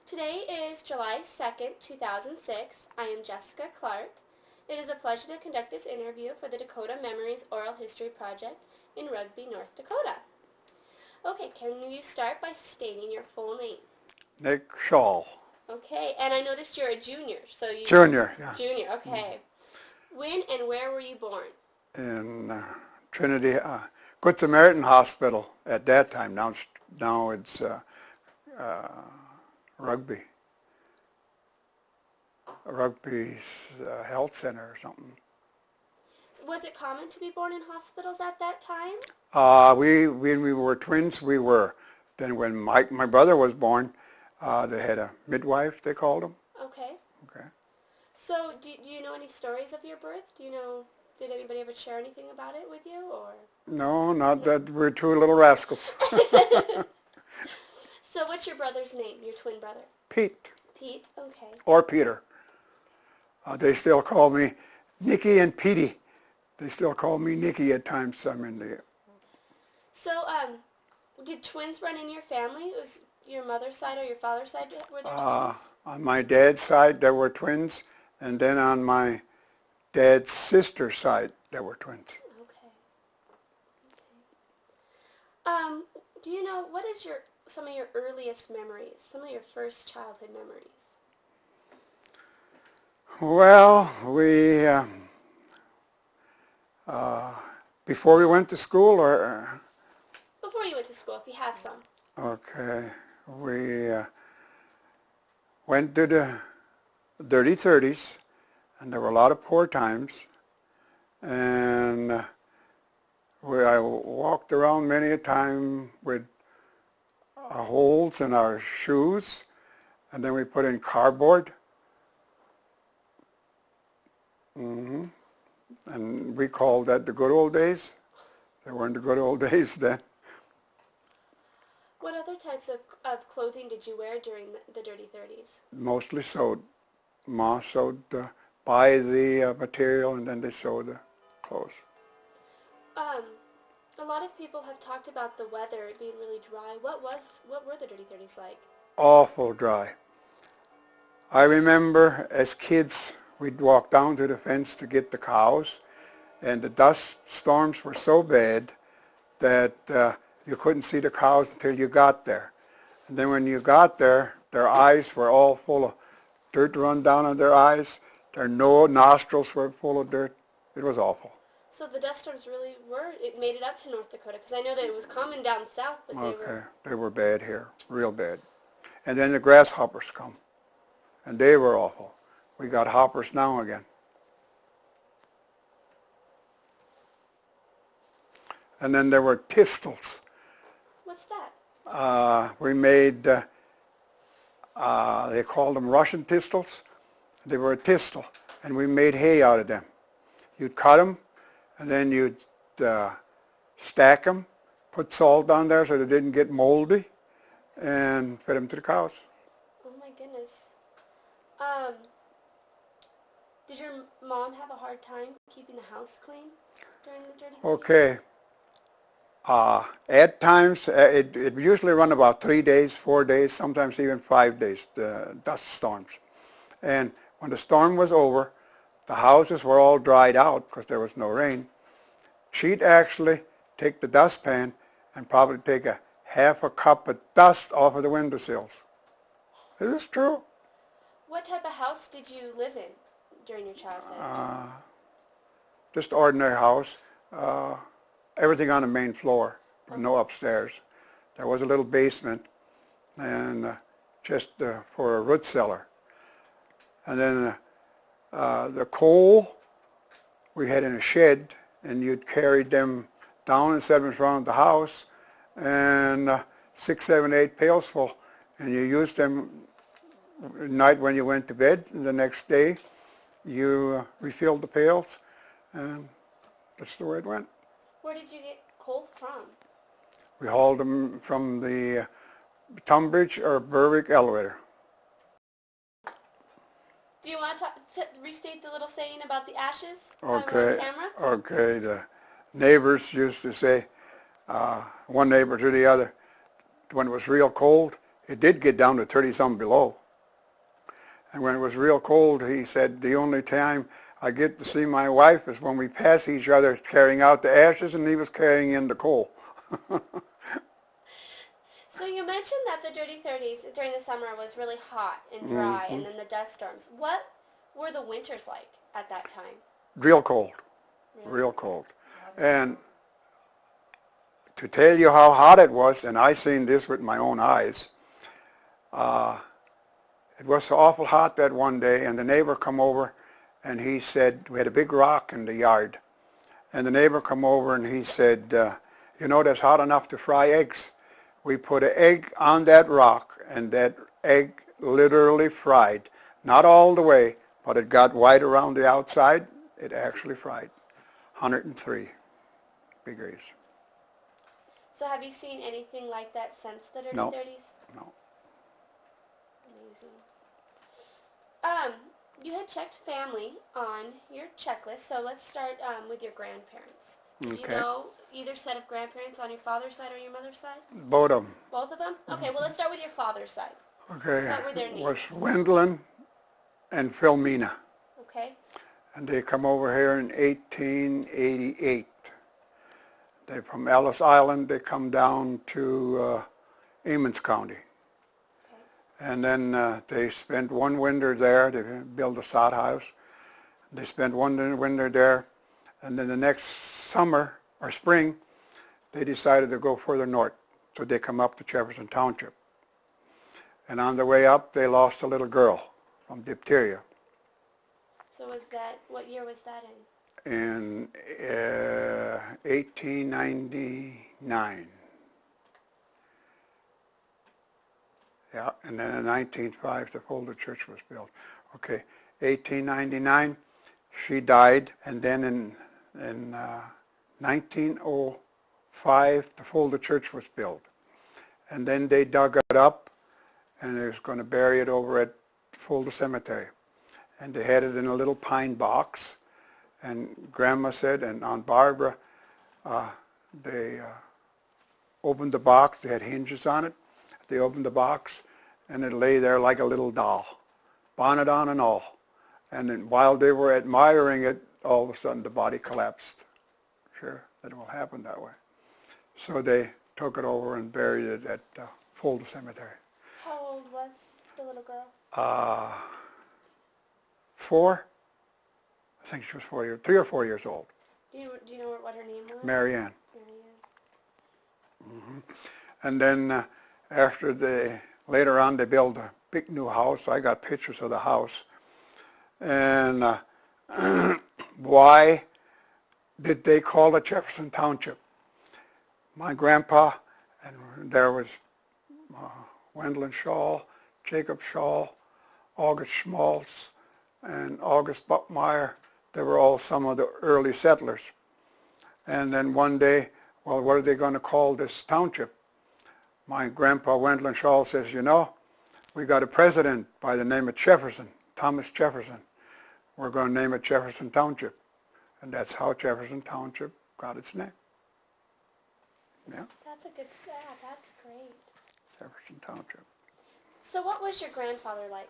Today is July 2nd, 2006. I am Jessica Clark. It is a pleasure to conduct this interview for the Dakota Memories Oral History Project in Rugby, North Dakota. Okay, can you start by stating your full name? Nick Schall. Okay, and I noticed you're a junior, so you... Junior, yeah. Junior, okay. When and where were you born? In Trinity, Good Samaritan Hospital at that time. Now it's Rugby Health Center or something. So was it common to be born in hospitals at that time? When we were twins, we were. Then when my brother was born, they had a midwife, they called him. Okay. Okay. So do you know any stories of your birth? Did anybody ever share anything about it with you, or? No, not that. We're two little rascals. So what's your brother's name, your twin brother? Pete. Pete, okay. Or Peter. They still call me Nicky and Petey. They still call me Nicky at times. So, did twins run in your family? Was your mother's side or your father's side, were there twins? On my dad's side, there were twins, and then on my dad's sister's side, there were twins. Okay. Do you know, what is some of your earliest memories, some of your first childhood memories? Well, before we went to school, or? Before you went to school, if you have some. Okay. We went to the dirty 30s, and there were a lot of poor times, and I walked around many a time with holes in our shoes, and then we put in cardboard. And we called that the good old days. They weren't the good old days then. What other types of clothing did you wear during the dirty 30s? Mostly sewed. Ma sewed, buy the material, and then they sewed the clothes. A lot of people have talked about the weather being really dry. What were the dirty 30s like? Awful dry. I remember as kids, we'd walk down to the fence to get the cows, and the dust storms were so bad that you couldn't see the cows until you got there. And then when you got there, their eyes were all full of dirt run down on their eyes. Their nostrils were full of dirt. It was awful. So the dust storms really it made it up to North Dakota, because I know that it was common down south, but they were bad here, real bad. And then the grasshoppers come, and they were awful. We got hoppers now again. And then there were tistles. What's that? We made, they called them Russian tistles. They were a tistle, and we made hay out of them. You'd cut them, and then you'd stack them, put salt on there so they didn't get moldy, and feed them to the cows. Oh my goodness. Did your mom have a hard time keeping the house clean during the dirty 30s? Okay. At times, it usually run about 3 days, 4 days, sometimes even 5 days, the dust storms. And when the storm was over, the houses were all dried out because there was no rain. She'd actually take the dustpan and probably take half a cup of dust off of the windowsills. It is true. What type of house did you live in during your childhood? Just ordinary house. Everything on the main floor, no upstairs. There was a little basement, and just for a root cellar. And then the coal we had in a shed, and you'd carry them down and set them in front of the house, and 6, 7, 8 pails full, and you used them at night when you went to bed, and the next day you refilled the pails, and that's the way it went. Where did you get coal from? We hauled them from the Tunbridge or Berwick elevator. Do you want to restate the little saying about the ashes? Okay. On camera? Okay. The neighbors used to say, one neighbor to the other, when it was real cold, it did get down to 30-something below. And when it was real cold, he said, the only time I get to see my wife is when we pass each other carrying out the ashes, and he was carrying in the coal. So you mentioned that the Dirty 30s during the summer was really hot and dry, and then the dust storms. What were the winters like at that time? Real cold, real cold. And to tell you how hot it was, and I seen this with my own eyes, it was so awful hot that one day, and the neighbor come over, and he said, we had a big rock in the yard, and the neighbor come over and he said, you know, that's hot enough to fry eggs. We put an egg on that rock, and that egg literally fried. Not all the way, but it got white around the outside. It actually fried. 103 degrees. So have you seen anything like that since the Dirty No. 30s? No. Amazing. You had checked family on your checklist, so let's start with your grandparents. Did you know either set of grandparents on your father's side or your mother's side? Both of them. Both of them? Okay, well, let's start with your father's side. Okay. What were their names? It was Wendland and Philmina. Okay. And they come over here in 1888. They're from Ellis Island. They come down to Emmons County. Okay. And then they spent one winter there. They built a sod house. They spent one winter there. And then the next summer or spring, they decided to go further north. So they come up to Jefferson Township. And on the way up, they lost a little girl from diphtheria. So was that, what year was that in? In 1899. Yeah, and then in 1905 the Folder Church was built. Okay, 1899 she died, and then in 1905 the Folder Church was built. And then they dug it up, and they was going to bury it over at Folder Cemetery. And they had it in a little pine box. And Grandma said, and Aunt Barbara, they opened the box. They had hinges on it. They opened the box, and it lay there like a little doll, bonnet on and all. And then while they were admiring it, all of a sudden the body collapsed. Sure, that will happen that way. So they took it over and buried it at Folder Cemetery. How old was the little girl? 4. I think she was 4 years, 3 or 4 years old. Do you know what her name was? Mary Ann. Mary Ann. Mm-hmm. And then later on they built a big new house. I got pictures of the house. And why did they call it Jefferson Township? My grandpa, and there was Wendland Schall, Jacob Schall, August Schmaltz, and August Buckmeyer. They were all some of the early settlers. And then one day, well, what are they going to call this township? My grandpa Wendland Schall says, you know, we got a president by the name of Jefferson, Thomas Jefferson. We're going to name it Jefferson Township. And that's how Jefferson Township got its name. Yeah. That's a good stat. That's great. Jefferson Township. So what was your grandfather like?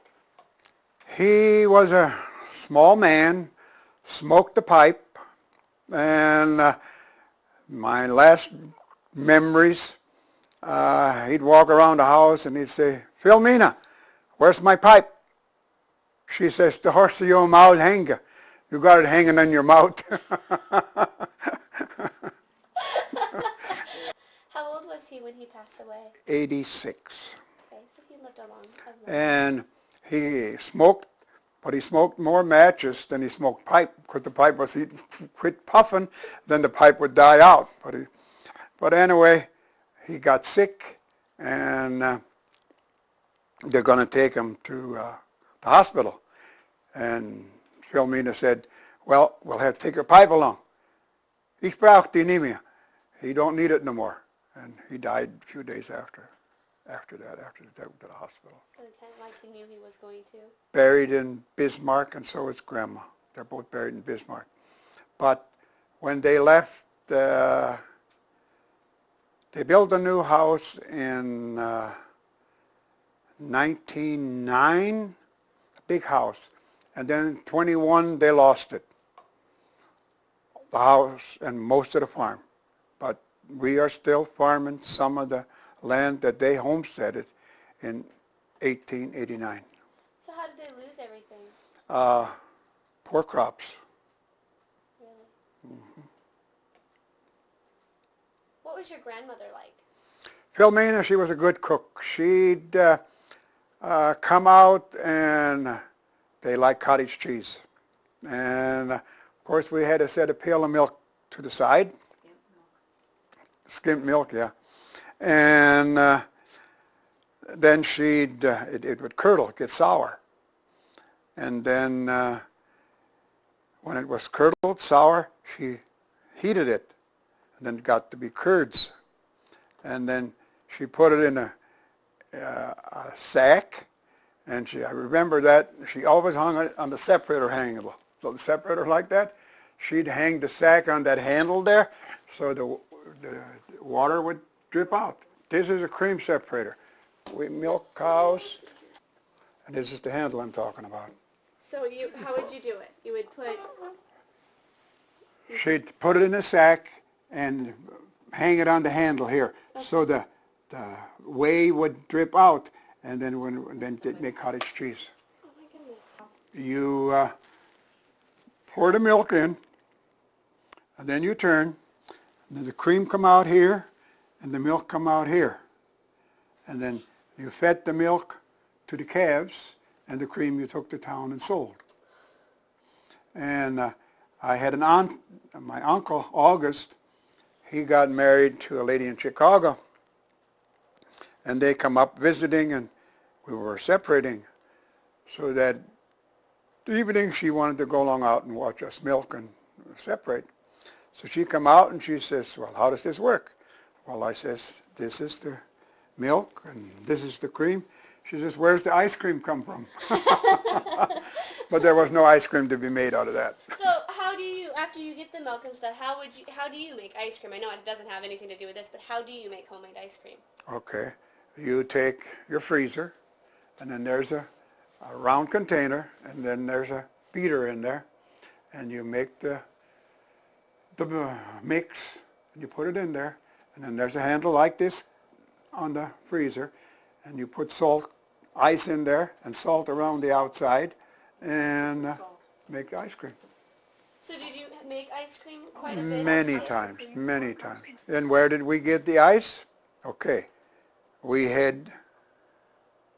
He was a small man, smoked a pipe, and my last memories, he'd walk around the house and he'd say, Philmina, where's my pipe? She says, the horse of your mouth hanger. You got it hanging in your mouth. How old was he when he passed away? 86. Okay, so he lived a long time. And he smoked, but he smoked more matches than he smoked pipe, because the pipe was, he'd quit puffing, then the pipe would die out. But anyway, he got sick, and they're going to take him to the hospital. And Philmina said, well, we'll have to take your pipe along. Ich brauche die nicht mehr. He don't need it no more. And he died a few days after they took him to the hospital. So kind of like he knew he was going to. Buried in Bismarck, and so is Grandma. They're both buried in Bismarck. But when they left, they built a new house in 1909, a big house. And then 21, they lost it, the house and most of the farm. But we are still farming some of the land that they homesteaded in 1889. So how did they lose everything? Poor crops. Really? What was your grandmother like? Philomena, she was a good cook. She'd come out and they liked cottage cheese. And of course we had to set a pail of milk to the side. Skimmed milk, yeah. And then it would curdle, get sour. And then when it was curdled, sour, she heated it. And then it got to be curds. And then she put it in a sack. And I remember that she always hung it on the separator handle. So the separator like that, she'd hang the sack on that handle there, so the water would drip out. This is a cream separator. We milk cows, and this is the handle I'm talking about. So how would you do it? You would put... She'd put it in a sack and hang it on the handle here, so the whey would drip out, and then they'd make cottage cheese. Oh my goodness. You pour the milk in, and then you turn, and then the cream come out here, and the milk come out here. And then you fed the milk to the calves, and the cream you took to town and sold. And I had an aunt, my uncle, August, he got married to a lady in Chicago, and they come up visiting, and we were separating, so that the evening she wanted to go along out and watch us milk and separate. So she come out and she says, well, how does this work? Well, I says, this is the milk and this is the cream. She says, where's the ice cream come from? But there was no ice cream to be made out of that. So how do you, after you get the milk and stuff, how do you make ice cream? I know it doesn't have anything to do with this, but how do you make homemade ice cream? Okay. You take your freezer, and then there's a round container, and then there's a beater in there, and you make the mix, and you put it in there, and then there's a handle like this on the freezer, and you put ice in there, and salt around the outside, and make the ice cream. So did you make ice cream quite a bit? Many times. And where did we get the ice? Okay. We had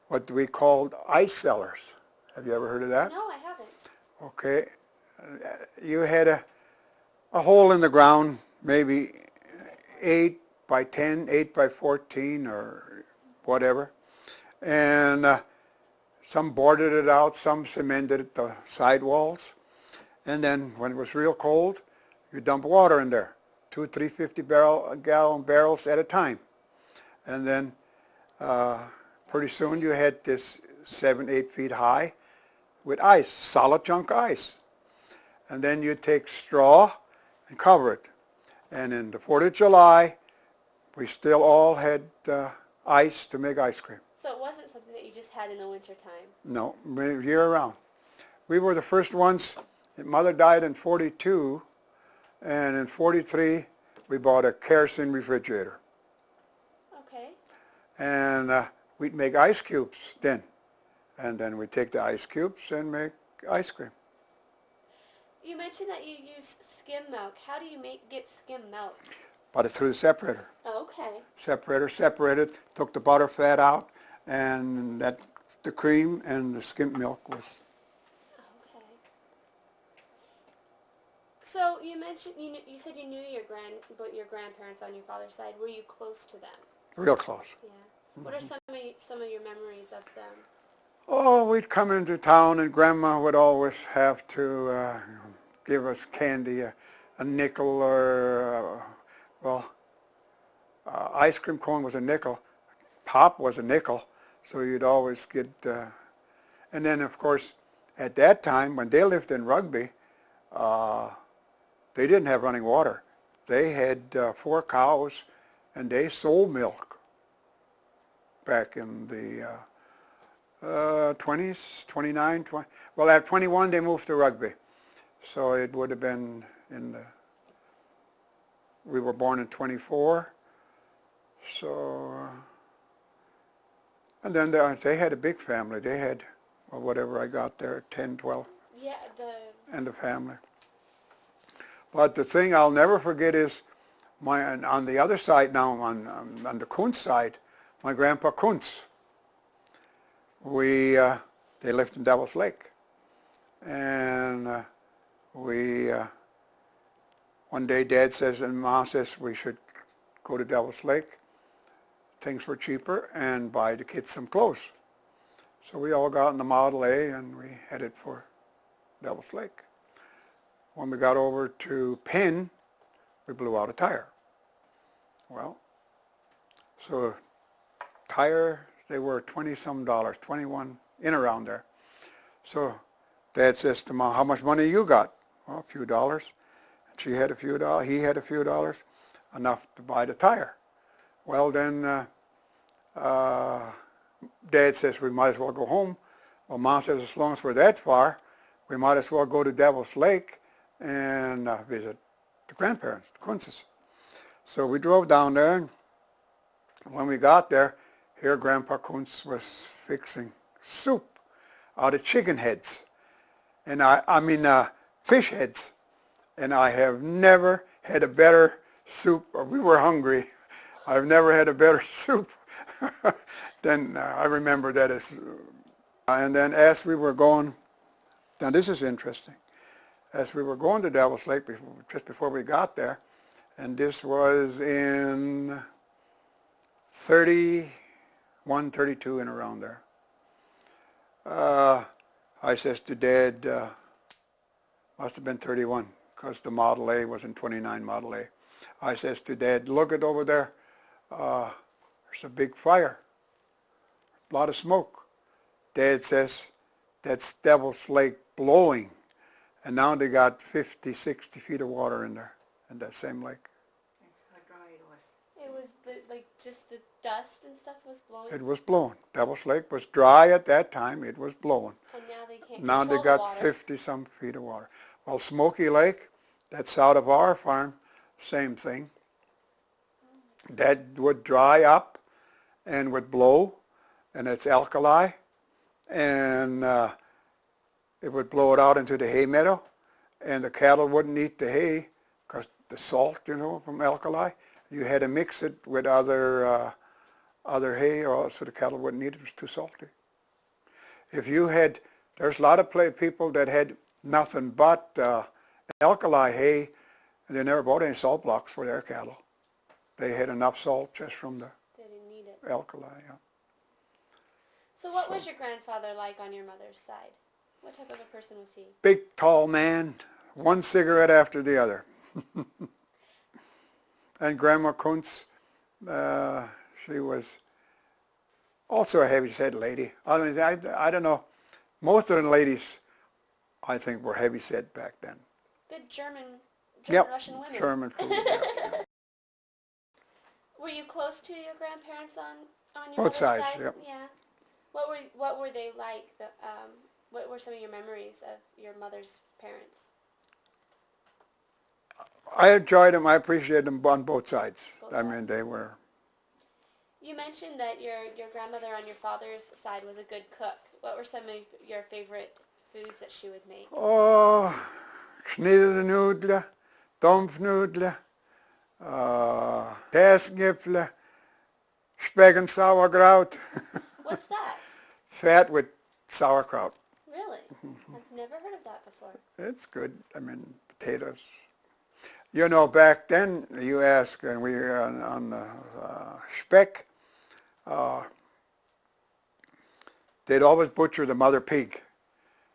what we called ice cellars. Have you ever heard of that? No, I haven't. Okay. You had a hole in the ground, maybe 8 by 10, 8 by 14 or whatever. And some boarded it out, some cemented the sidewalls. And then when it was real cold, you dump water in there, 2 350-gallon barrels at a time. And then pretty soon you had this 7, 8 feet high with ice, solid chunk ice. And then you take straw and cover it. And in the 4th of July, we still all had ice to make ice cream. So it wasn't something that you just had in the wintertime? No, year round. We were the first ones. Mother died in 42, and in 43 we bought a kerosene refrigerator. Okay. And we'd make ice cubes then. And then we'd take the ice cubes and make ice cream. You mentioned that you use skim milk. How do you get skim milk? Bought it through the separator. Oh, okay. Separator, separated, took the butter fat out, and the cream and the skimmed milk was. Okay. So you mentioned you said you knew your grandparents on your father's side. Were you close to them? Real close. Yeah. What are some of your memories of them? Oh, we'd come into town, and Grandma would always have to give us candy, a nickel or, ice cream cone was a nickel. Pop was a nickel, so you'd always get, and then of course, at that time, when they lived in Rugby, they didn't have running water. They had 4 cows, and they sold milk back in the 20s, 29, 20. Well, at 21 they moved to Rugby. So it would have been we were born in 24. So, and then they had a big family. They had, well, whatever I got there, 10, 12. Yeah, and the family. But the thing I'll never forget is on the other side now, on the Kuntz side, my grandpa Kuntz. They lived in Devil's Lake, and one day Dad says and Mom says we should go to Devil's Lake. Things were cheaper, and buy the kids some clothes. So we all got in the Model A and we headed for Devil's Lake. When we got over to Penn, we blew out a tire. Well, so tire, they were $20-some, 21, in around there. So Dad says to Mom, how much money you got? Well, a few dollars. She had a few dollars, he had a few dollars, enough to buy the tire. Well, then Dad says we might as well go home. Well, Mom says as long as we're that far, we might as well go to Devil's Lake and visit the grandparents, the Kuntzes. So we drove down there, and when we got there, here Grandpa Kuntz was fixing soup out of chicken heads, and I mean fish heads, and I have never had a better soup. We were hungry. I've never had a better soup than I remember that as. And then as we were going, now this is interesting, as we were going to Devil's Lake just before we got there, and this was in 31, 32 and around there. I says to Dad, must have been 31 because the Model A was in 29 Model A. I says to Dad, look it over there. There's a big fire, a lot of smoke. Dad says, that's Devil's Lake blowing. And now they got 50, 60 feet of water in there, in that same lake. That's how dry it was. it was just the dust and stuff was blowing. It was blowing. Devil's Lake was dry at that time. It was blowing. And now they can't Now they control got the water. 50-some feet of water. Well, Smoky Lake, that's out of our farm, same thing. That would dry up and would blow, and it's alkali, and it would blow it out into the hay meadow, and the cattle wouldn't eat the hay because the salt, from alkali. You had to mix it with other hay, or so the cattle wouldn't eat it. It was too salty. There's a lot of people that had nothing but alkali hay, and they never bought any salt blocks for their cattle. They had enough salt just from the They didn't need it. alkali. Yeah. So what was your grandfather like on your mother's side? What type of a person was he? Big, tall man, one cigarette after the other. And Grandma Kuntz, she was also a heavy-set lady. I mean, I don't know. Most of the ladies, I think, were heavy-set back then. Good German Yep, Russian women. German food. Yeah. Were you close to your grandparents on your Both mother's sides, side? yep. Yeah. What were they like? What were some of your memories of your mother's parents? I enjoyed them. I appreciated them on both sides. Both I sides. mean, they were. You mentioned that your grandmother on your father's side was a good cook. What were some of your favorite foods that she would make? Oh, Schnitzelnudler, Dampfnudler, Käsegipfel, Speck and sauerkraut. What's that? Fat with sauerkraut. Really? I've never heard of that before. It's good. I mean, potatoes. Back then, you ask, and we were on the Speck, they'd always butcher the mother pig.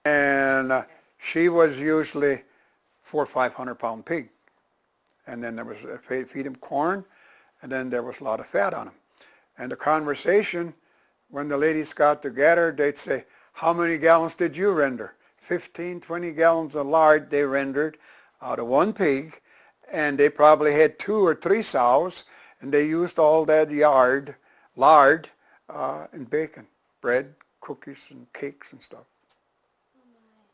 And she was usually 400 or 500 pound pig. And then there was, feed him corn, and then there was a lot of fat on him. And the conversation, when the ladies got together, they'd say, how many gallons did you render? 15, 20 gallons of lard they rendered out of one pig, and they probably had 2 or 3 sows, and they used all that lard in bacon, bread, cookies and cakes and stuff. Oh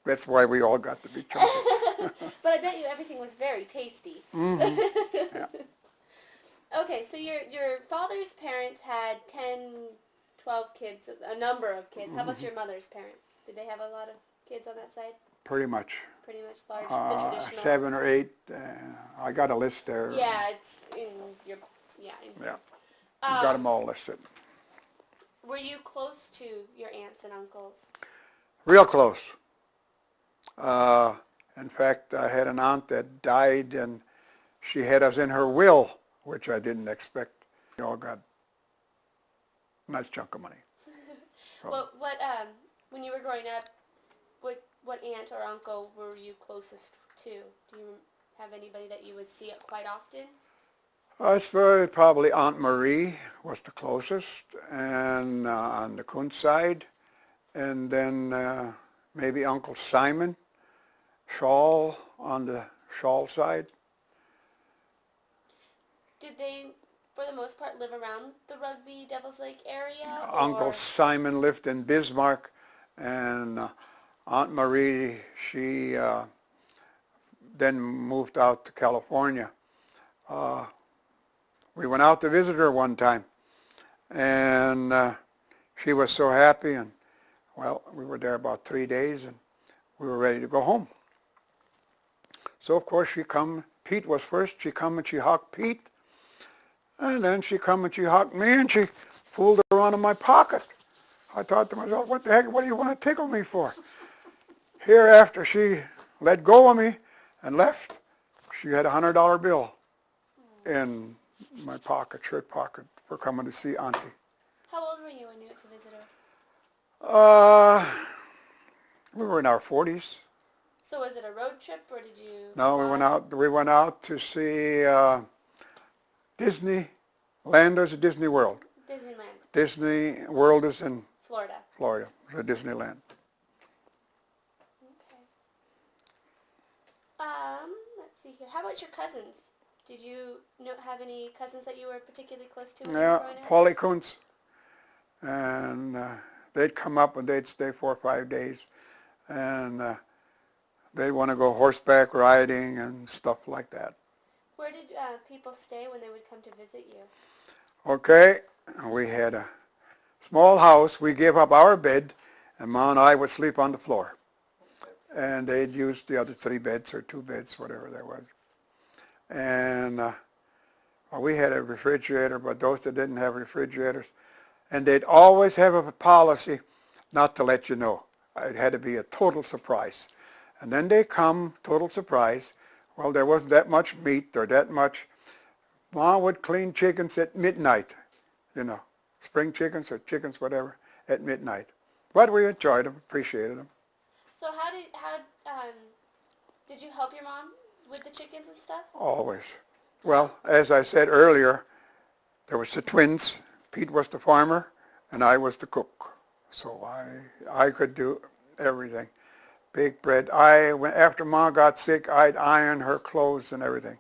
That's why we all got to be chunky. my. But I bet you everything was very tasty. Mm-hmm. Yeah. Okay, so your father's parents had 10, 12 kids, a number of kids. How about your mother's parents? Did they have a lot of kids on that side? Pretty much. Pretty much large, the traditional. 7 or 8. I got a list there. Yeah, it's in your, yeah. Yeah. Got them all listed. Were you close to your aunts and uncles? Real close. In fact, I had an aunt that died, and she had us in her will, which I didn't expect. We all got a nice chunk of money. What when you were growing up, what aunt or uncle were you closest to? Do you have anybody that you would see quite often? I suppose probably Aunt Marie was the closest, and on the Kuntz side, and then maybe Uncle Simon, Schall on the Schall side. Did they, for the most part, live around the Rugby Devils Lake area? Uncle Simon lived in Bismarck, and Aunt Marie, she then moved out to California. We went out to visit her one time, and she was so happy, and well, we were there about 3 days, and we were ready to go home. So of course she come, Pete was first, she come and she hugged Pete, and then she come and she hugged me, and she fooled around in my pocket. I thought to myself, what the heck, what do you want to tickle me for? Here, after she let go of me and left, she had a $100 bill in my pocket, shirt pocket, for coming to see Auntie. How old were you when you went to visit her? We were in our 40s. So was it a road trip, or did you? No, we went out to see Disneyland. There's a Disney World. Disneyland. Disney World is in Florida. Florida. It's a Disneyland. Okay. Let's see here. How about your cousins? Did you have any cousins that you were particularly close to when you were growing up? Paulie Kuntz. And they'd come up and they'd stay 4 or 5 days. And they'd want to go horseback riding and stuff like that. Where did people stay when they would come to visit you? Okay, we had a small house. We gave up our bed, and Ma and I would sleep on the floor. And they'd use the other 3 beds or 2 beds, whatever there was. And we had a refrigerator, but those that didn't have refrigerators, and they'd always have a policy not to let you know. It had to be a total surprise. And then they come, total surprise. Well, there wasn't that much meat or that much. Ma would clean chickens at midnight, spring chickens or chickens, whatever, at midnight. But we enjoyed them, appreciated them. So how did you help your mom with the chickens and stuff? Always. Well, as I said earlier, there was the twins. Pete was the farmer, and I was the cook. So I could do everything. Bake bread. After Ma got sick, I'd iron her clothes and everything.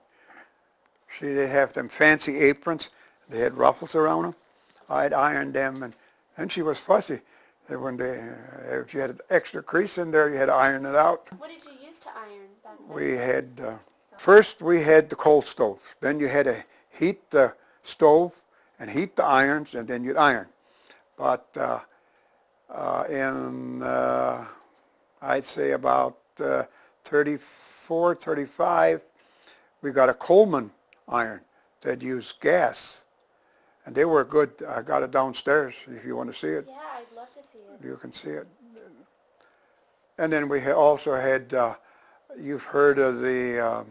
They'd have them fancy aprons. They had ruffles around them. I'd iron them, and then she was fussy. If you had an extra crease in there, you had to iron it out. What did you use to iron back then? We had, first we had the coal stove. Then you had to heat the stove and heat the irons, and then you'd iron. But I'd say about 34, 35, we got a Coleman iron that used gas. And they were good. I got it downstairs if you want to see it. Yeah, I'd love to see it. You can see it. And then we also had, you've heard of the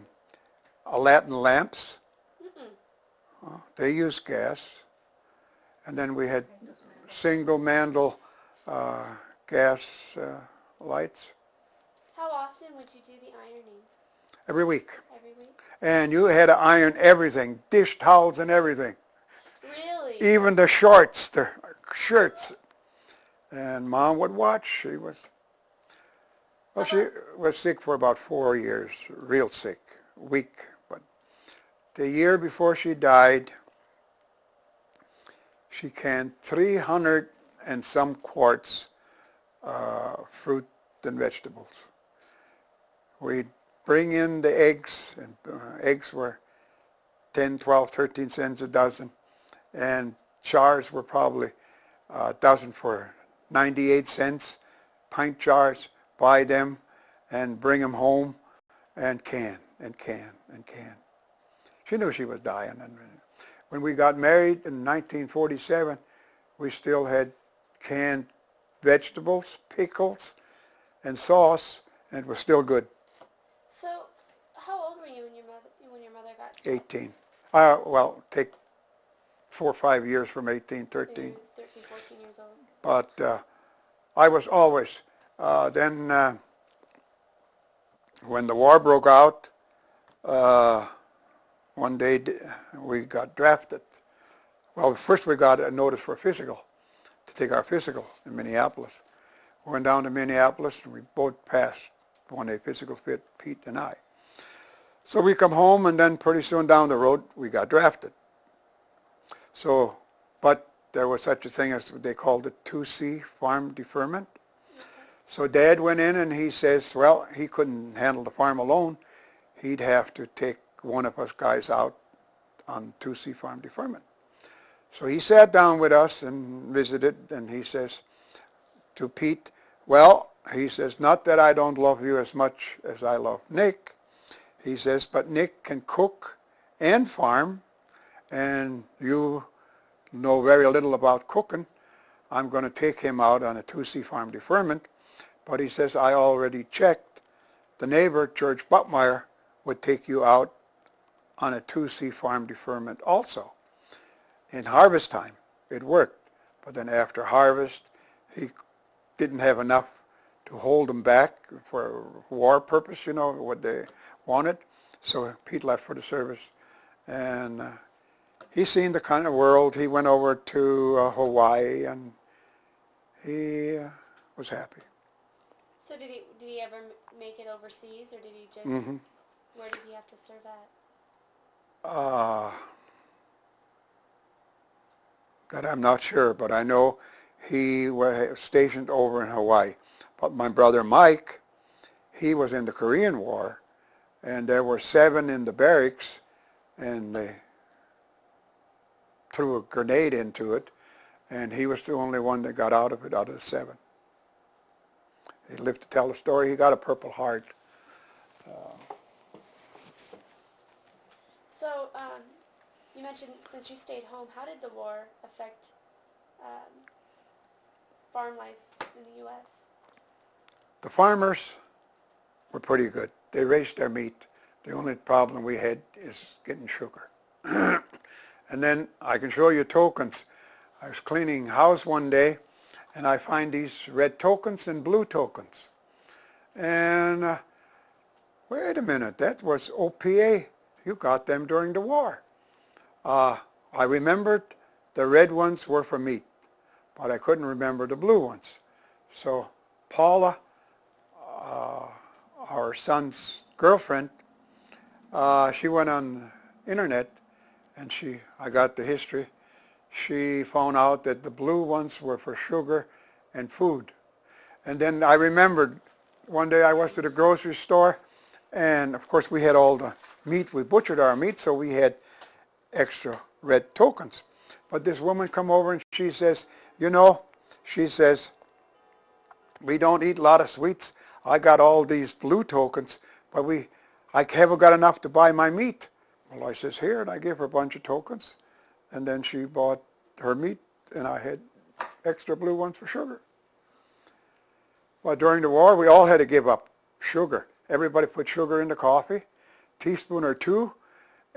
Aladdin lamps. Mm-mm. They used gas. And then we had single mandel gas lights. How often would you do the ironing? Every week. Every week? And you had to iron everything, dish towels and everything. Really? Even the shorts, the shirts. And Mom would watch. She was sick for about 4 years, real sick, weak. But the year before she died, she canned 300 and some quarts fruit and vegetables. We'd bring in the eggs, and eggs were 10, 12, 13 cents a dozen, and jars were probably a dozen for 98 cents. Pint jars, buy them and bring them home and can and can and can. She knew she was dying. And when we got married in 1947, we still had canned vegetables, pickles, and sauce, and it was still good. So, how old were you when your mother got sick? 18. Well, take 4 or 5 years from 18, 13. 13, 14 years old. But I was always, then when the war broke out, one day we got drafted. Well, first we got a notice for physical, to take our physical in Minneapolis. We went down to Minneapolis and we both passed 1A physical fit, Pete and I. So we come home, and then pretty soon down the road we got drafted. So, but there was such a thing as they called it 2C, farm deferment. So Dad went in and he says, well, he couldn't handle the farm alone. He'd have to take one of us guys out on 2C farm deferment. So he sat down with us and visited, and he says to Pete, well, he says, not that I don't love you as much as I love Nick. He says, but Nick can cook and farm, and you know very little about cooking. I'm going to take him out on a 2C farm deferment. But he says, I already checked. The neighbor, George Buttmeyer, would take you out on a 2C farm deferment also. In harvest time, it worked. But then after harvest, he didn't have enough to hold them back for war purpose, you know, what they wanted. So Pete left for the service. And he's seen the kind of world. He went over to Hawaii, and he was happy. So did he ever make it overseas, or did he just, where did he have to serve at? God, I'm not sure, but I know he was stationed over in Hawaii. But my brother Mike, he was in the Korean War, and there were 7 in the barracks, and they threw a grenade into it, and he was the only one that got out of it, out of the 7. He lived to tell the story. He got a Purple Heart. So, you mentioned since you stayed home, how did the war affect farm life in the U.S.? The farmers were pretty good. They raised their meat. The only problem we had is getting sugar. And then I can show you tokens. I was cleaning house one day, and I find these red tokens and blue tokens. And wait a minute, that was OPA. You got them during the war. I remembered the red ones were for meat, but I couldn't remember the blue ones. So Paula, our son's girlfriend, she went on the internet, and I got the history. She found out that the blue ones were for sugar and food. And then I remembered one day I was to the grocery store, and of course we had all the meat. We butchered our meat, so we had extra red tokens. But this woman come over and she says, you know, she says, we don't eat a lot of sweets. I got all these blue tokens, but I haven't got enough to buy my meat. Well, I says, here, and I gave her a bunch of tokens. And then she bought her meat, and I had extra blue ones for sugar. But during the war, we all had to give up sugar. Everybody put sugar in the coffee, teaspoon or 2,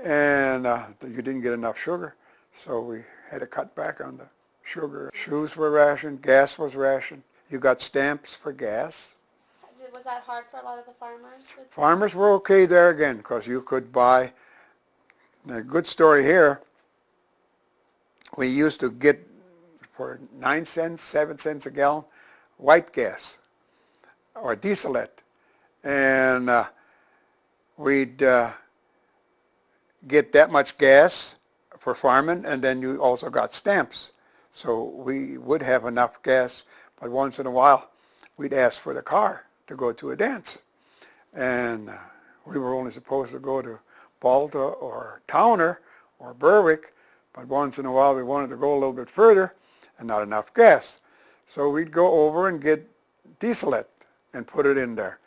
and you didn't get enough sugar. So we had to cut back on the sugar. Shoes were rationed, gas was rationed. You got stamps for gas. Was that hard for a lot of the farmers? Farmers were okay there again, because you could buy, a good story here, we used to get for 9 cents, 7 cents a gallon, white gas, or dieselette. And we'd get that much gas for farming, and then you also got stamps. So we would have enough gas, but once in a while we'd ask for the car to go to a dance. And we were only supposed to go to Balta or Towner or Berwick, but once in a while we wanted to go a little bit further and not enough gas. So we'd go over and get dieselette and put it in there.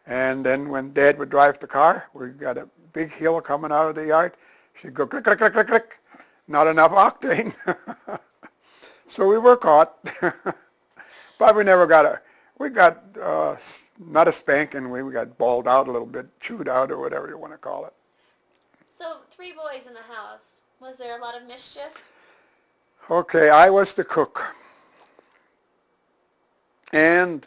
And then when Dad would drive the car, we got a big hill coming out of the yard. She'd go click, click, click, click, click. Not enough octane. So we were caught. But we never got not a spanking, we got bawled out a little bit, chewed out or whatever you want to call it. So 3 boys in the house. Was there a lot of mischief? Okay, I was the cook. And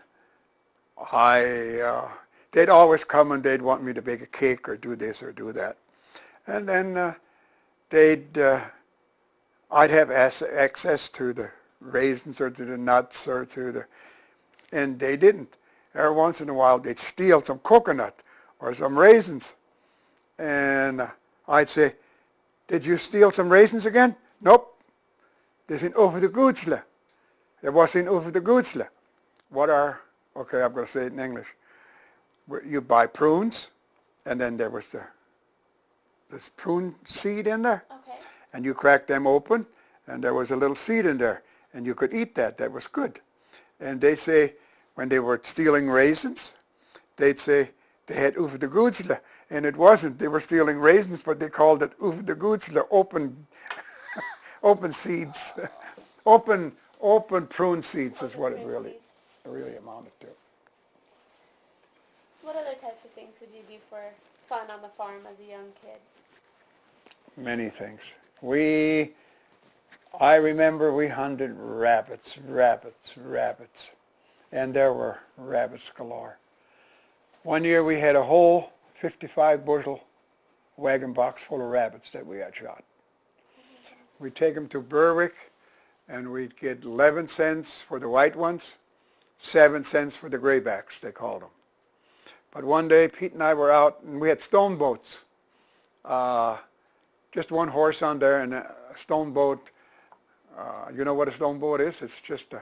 they'd always come and they'd want me to bake a cake or do this or do that. And then I'd have access to the raisins or to the nuts or and they didn't. Every once in a while they'd steal some coconut or some raisins. And I'd say, did you steal some raisins again? Nope. This is over the goodsle. It was in over the goodsle. Okay, I'm going to say it in English. You buy prunes, and then there was this prune seed in there. Okay. And you cracked them open, and there was a little seed in there, and you could eat that. That was good. And they say, when they were stealing raisins, they'd say they had over the goodsle, and it wasn't. They were stealing raisins, but they called it over the goodsle, open seeds, open prune seeds is what it really amounted to. What other types of things would you do for fun on the farm as a young kid? Many things. I remember we hunted rabbits, and there were rabbits galore. One year we had a whole 55 bushel wagon box full of rabbits that we had shot. We'd take them to Berwick, and we'd get 11 cents for the white ones, 7 cents for the graybacks, they called them. But one day, Pete and I were out, and we had stone boats. Just one horse on there, and a stone boat. You know what a stone boat is? It's just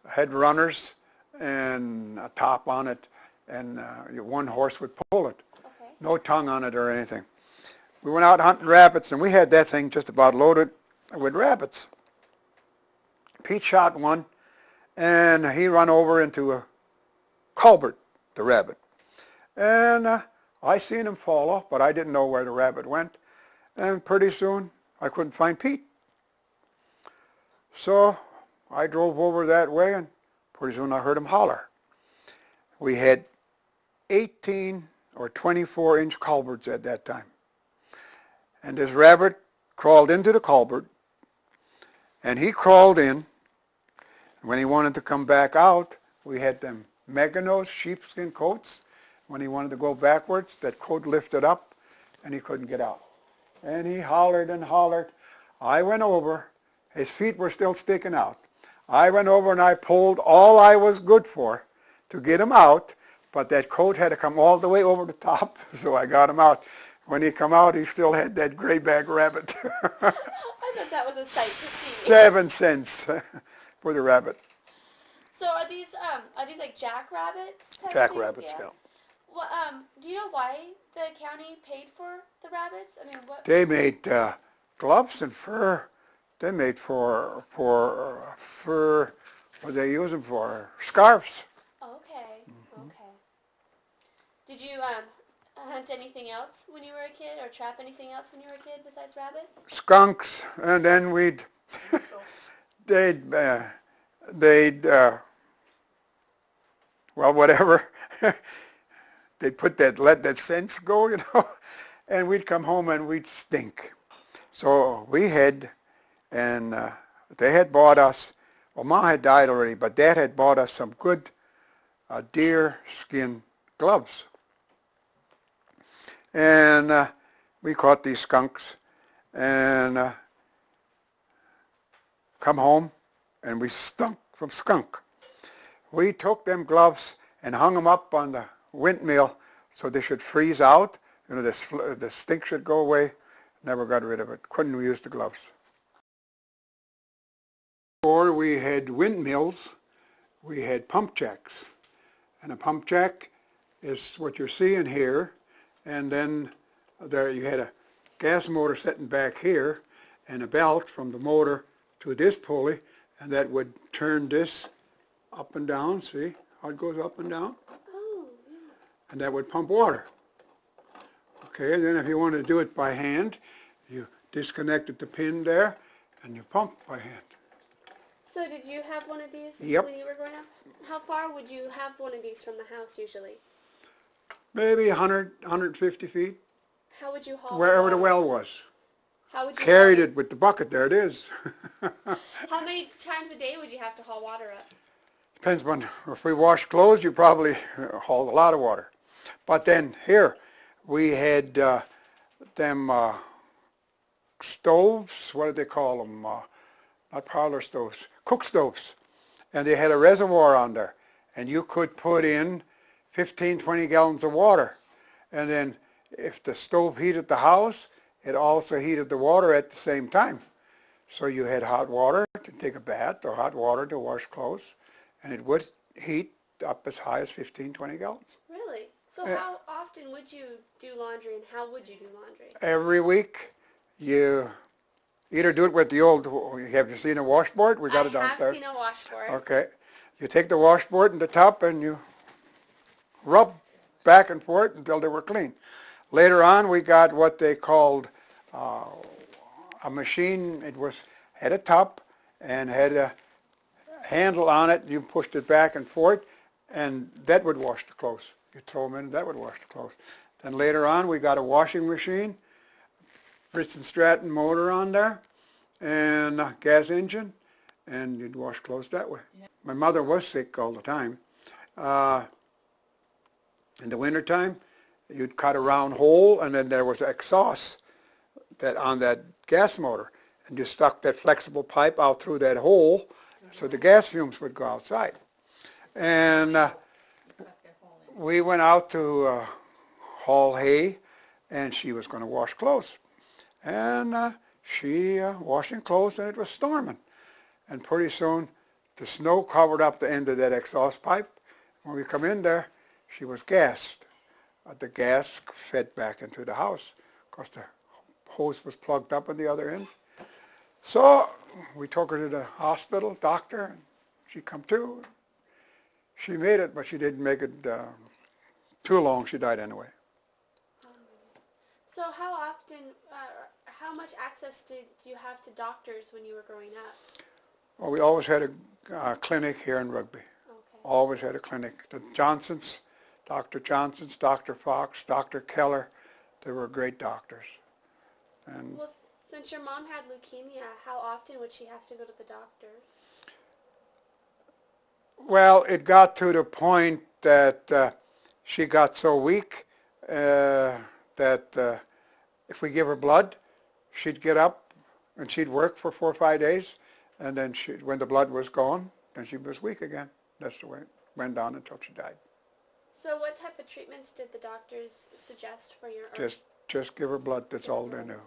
head runners and a top on it, and one horse would pull it. Okay. No tongue on it or anything. We went out hunting rabbits, and we had that thing just about loaded with rabbits. Pete shot one, and he run over into a culvert, the rabbit. And I seen him fall off, but I didn't know where the rabbit went. And pretty soon, I couldn't find Pete. So I drove over that way, and pretty soon I heard him holler. We had 18 or 24-inch culverts at that time. And this rabbit crawled into the culvert, and he crawled in. When he wanted to come back out, we had them Meganos sheepskin coats. When he wanted to go backwards, that coat lifted up, and he couldn't get out. And he hollered and hollered. I went over. His feet were still sticking out. I went over and I pulled all I was good for to get him out, but that coat had to come all the way over the top, so I got him out. When he come out, he still had that grayback rabbit. I thought that was a sight to see. 7 cents for the rabbit. So are these like jackrabbits? Jackrabbits, yeah. Well, do you know why the county paid for the rabbits? I mean, what? They made gloves and fur. They made for fur. What they use them for? Scarves. Okay. Okay. Did you hunt anything else when you were a kid, or trap anything else when you were a kid besides rabbits? Skunks, and then they'd well, whatever. They'd let that sense go, and we'd come home and we'd stink. So we had, and they had bought us, well, Ma had died already, but Dad had bought us some good deer skin gloves. And we caught these skunks and come home, and we stunk from skunk. We took them gloves and hung them up on the windmill so they should freeze out. The stink should go away. Never got rid of it. Couldn't use the gloves. Before we had windmills, we had pump jacks. And a pump jack is what you're seeing here. And then there you had a gas motor sitting back here and a belt from the motor to this pulley, and that would turn this up and down. See how it goes up and down? Oh, yeah. And that would pump water. Okay, and then if you want to do it by hand, you disconnected the pin there and you pump by hand. So did you have one of these Yep. when you were growing up? How far would you have one of these from the house usually? Maybe 100, 150 feet, How would you haul wherever water? the well was. How would you Carried haul it with the bucket, there it is. How many times a day would you have to haul water up? Depends on, if we wash clothes, you probably hauled a lot of water. But then here, we had them stoves, what did they call them? Not parlor stoves, cook stoves. And they had a reservoir on there. And you could put in 15, 20 gallons of water. And then if the stove heated the house, it also heated the water at the same time. So you had hot water to take a bath or hot water to wash clothes. And it would heat up as high as 15, 20 gallons. Really? So Yeah. how often would you do laundry and how would you do laundry? Every week, you either do it with the old, have you seen a washboard? We got it I have downstairs. seen a washboard. Okay. You take the washboard and the top and you rub back and forth until they were clean. Later on, we got what they called a machine. It had a top and had a handle on it. You pushed it back and forth, and that would wash the clothes. You throw them in, that would wash the clothes. Then later on, we got a washing machine, Fritz and Stratton motor on there, and a gas engine, and you'd wash clothes that way. My mother was sick all the time. In the wintertime, you'd cut a round hole, and then there was exhaust that on that gas motor, and you stuck that flexible pipe out through that hole, so the gas fumes would go outside. And we went out to haul hay, and she was going to wash clothes. And she washing clothes, and it was storming. And pretty soon, the snow covered up the end of that exhaust pipe. When we come in there, she was gassed. The gas fed back into the house because the hose was plugged up on the other end. So we took her to the hospital, doctor, and she come to. She made it, but she didn't make it too long. She died anyway. So how often, how much access did you have to doctors when you were growing up? Well, we always had a clinic here in Rugby. Okay. Always had a clinic. The Johnsons, Dr. Johnson's, Dr. Fox, Dr. Keller, they were great doctors. And Well, since your mom had leukemia, how often would she have to go to the doctor? well, it got to the point that she got so weak that if we give her blood, she'd get up and she'd work for 4 or 5 days, and then when the blood was gone, then she was weak again. That's the way it went down until she died. So what type of treatments did the doctors suggest for your... Just give her blood. That's all they knew.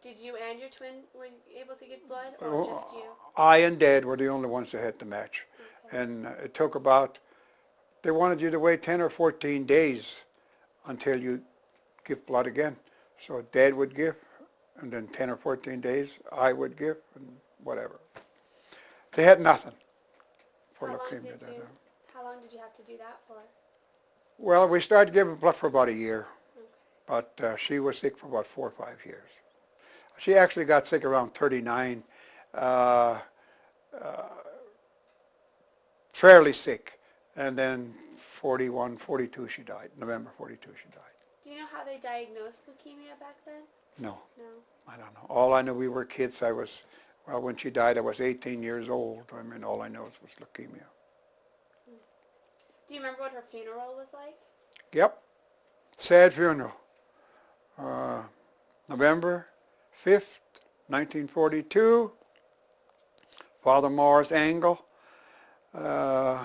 Did you and your twin were able to get blood, or just you? I and Dad were the only ones that had the match. Okay. And it took about, they wanted you to wait 10 or 14 days until you give blood again. So Dad would give, and then 10 or 14 days I would give, and whatever. They had nothing for How long leukemia. how long did you have to do that for? Well, we started giving blood for about a year, Okay. but she was sick for about 4 or 5 years. She actually got sick around 39, fairly sick, and then 41, 42 she died. November 42 she died. Do you know how they diagnosed leukemia back then? No, No. I don't know. All I know, we were kids. When she died, I was 18 years old. I mean, all I know was leukemia. Do you remember what her funeral was like? Yep. Sad funeral. November 5th, 1942. Father Morris Angle, buried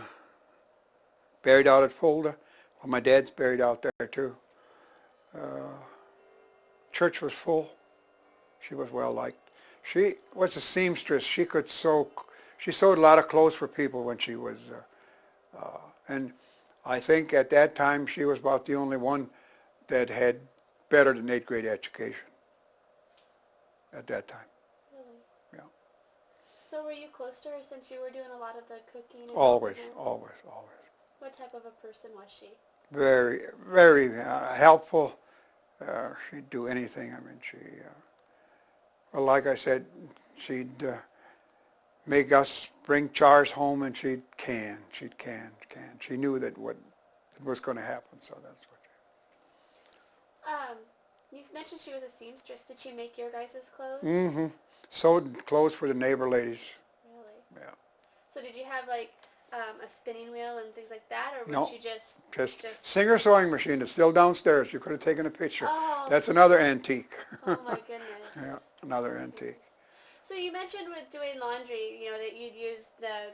out at Fulda. Well, my dad's buried out there too. Church was full. She was well liked. She was a seamstress. She could sew. She sewed a lot of clothes for people when she was, and I think at that time she was about the only one that had better than 8th grade education at that time. Really? Yeah. So were you close to her since you were doing a lot of the cooking? And Always, helping her? always, always. What type of a person was she? Very, very helpful. She'd do anything. I mean, well, like I said, she'd make us bring chars home, and she'd can. She knew that what was going to happen, so that's what. You mentioned she was a seamstress. Did she make your guys' clothes? Mm-hmm. Sewed clothes for the neighbor ladies. Really? Yeah. So did you have like a spinning wheel and things like that, or No. would you just Singer sewing machine. It's still downstairs. You could have taken a picture. Oh. That's another antique. Oh my goodness. Yeah, another antique. So you mentioned with doing laundry, that you'd use the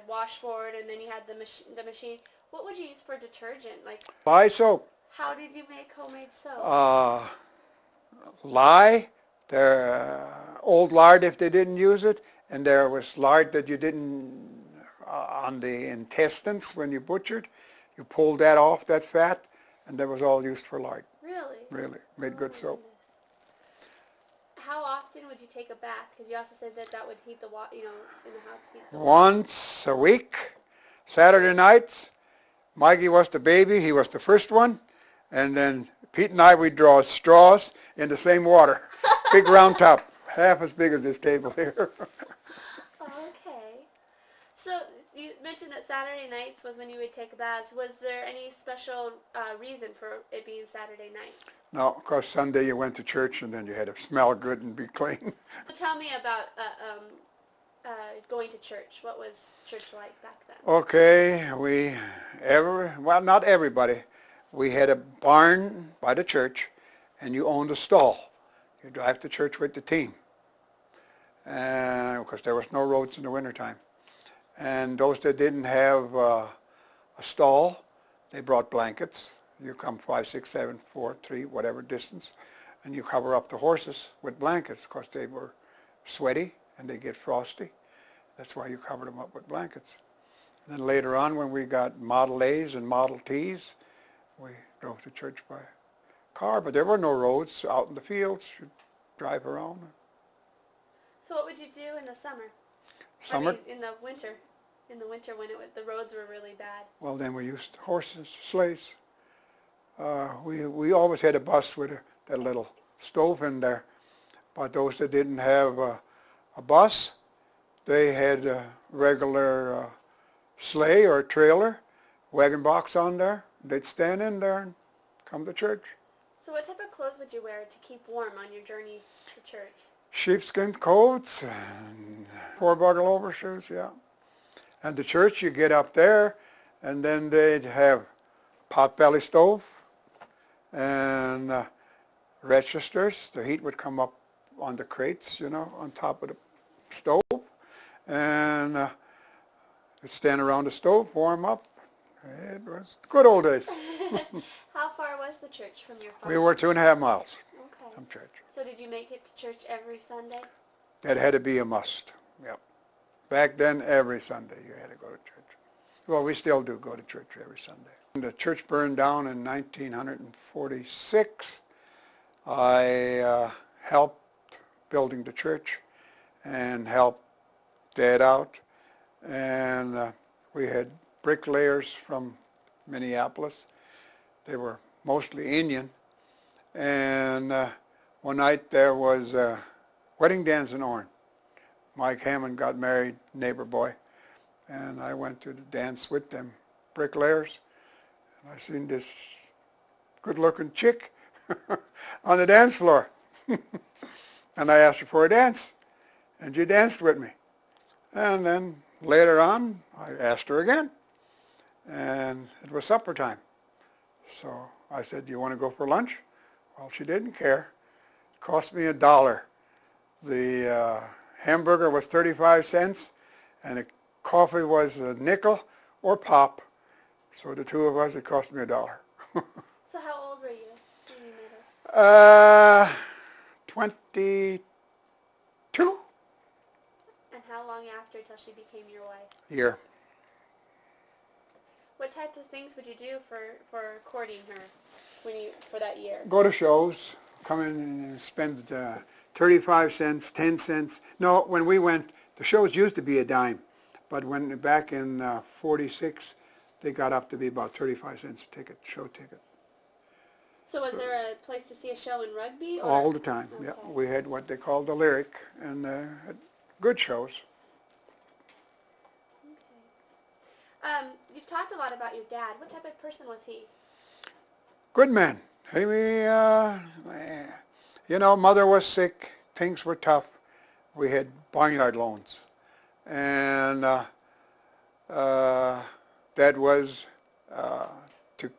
washboard and then you had the machine. What would you use for detergent? Like Lye soap. how did you make homemade soap? Lye, old lard if they didn't use it, and there was lard that you didn't, on the intestines when you butchered, you pulled that off, that fat, and that was all used for lard. Really? Really, made good soap. Goodness. How often would you take a bath? Because you also said that would heat the water, in the house. Heat the water. Once a week, Saturday nights. Mikey was the baby, he was the first one, and then Pete and I, we'd draw straws in the same water. Big round top, half as big as this table here. Okay. So you mentioned that Saturday nights was when you would take baths. Was there any special reason for it being Saturday nights? No, because Sunday you went to church and then you had to smell good and be clean. Tell me about going to church. What was church like back then? Okay, well, not everybody. We had a barn by the church, and you owned a stall. You drive to church with the team, and because there was no roads in the wintertime. And those that didn't have a stall, they brought blankets. You come 5, 6, 7, 4, 3, whatever distance, and you cover up the horses with blankets because they were sweaty and they get frosty. That's why you covered them up with blankets. And then later on, when we got Model A's and Model T's, we drove to church by car, but there were no roads out in the fields. You'd drive around. So what would you do in the summer? Summer? I mean, in the winter. In the winter when the roads were really bad. Well, then we used horses, sleighs. We always had a bus with that little stove in there. But those that didn't have a bus, they had a regular sleigh or trailer, wagon box on there. They'd stand in there and come to church. So what type of clothes would you wear to keep warm on your journey to church? Sheepskin coats and 4-buckle overshoes, yeah. And the church, you get up there, and then they'd have pot-belly stove and registers. The heat would come up on the crates, on top of the stove. And they'd stand around the stove, warm up. It was good old days. How far was the church from your farm? We were 2.5 miles Okay. from church. So did you make it to church every Sunday? That had to be a must, yep. Back then, every Sunday you had to go to church. Well, we still do go to church every Sunday. When the church burned down in 1946, I helped building the church and helped Dad out. And we had bricklayers from Minneapolis. They were mostly Indian. And one night there was a wedding dance in Orin. Mike Hammond got married, neighbor boy, and I went to the dance with them, bricklayers. And I seen this good-looking chick on the dance floor. And I asked her for a dance, and she danced with me. And then later on, I asked her again, and it was supper time. So I said, "Do you want to go for lunch?" Well, she didn't care. It cost me $1. The hamburger was 35 cents, and the coffee was a nickel or pop. So the two of us, it cost me $1. So how old were you when you met her? 22 And how long after till she became your wife? year. What type of things would you do for courting her for that year? Go to shows, come in and spend 35 cents, 10 cents. No, when we went, the shows used to be a dime, but when back in 46, they got up to be about 35 cents a ticket, show ticket. So was there a place to see a show in Rugby? Or? All the time, Okay. yeah. We had what they called the Lyric, and had good shows. Okay. You've talked a lot about your dad. What type of person was he? Good man. He, mother was sick. Things were tough. We had barnyard loans. And Dad was to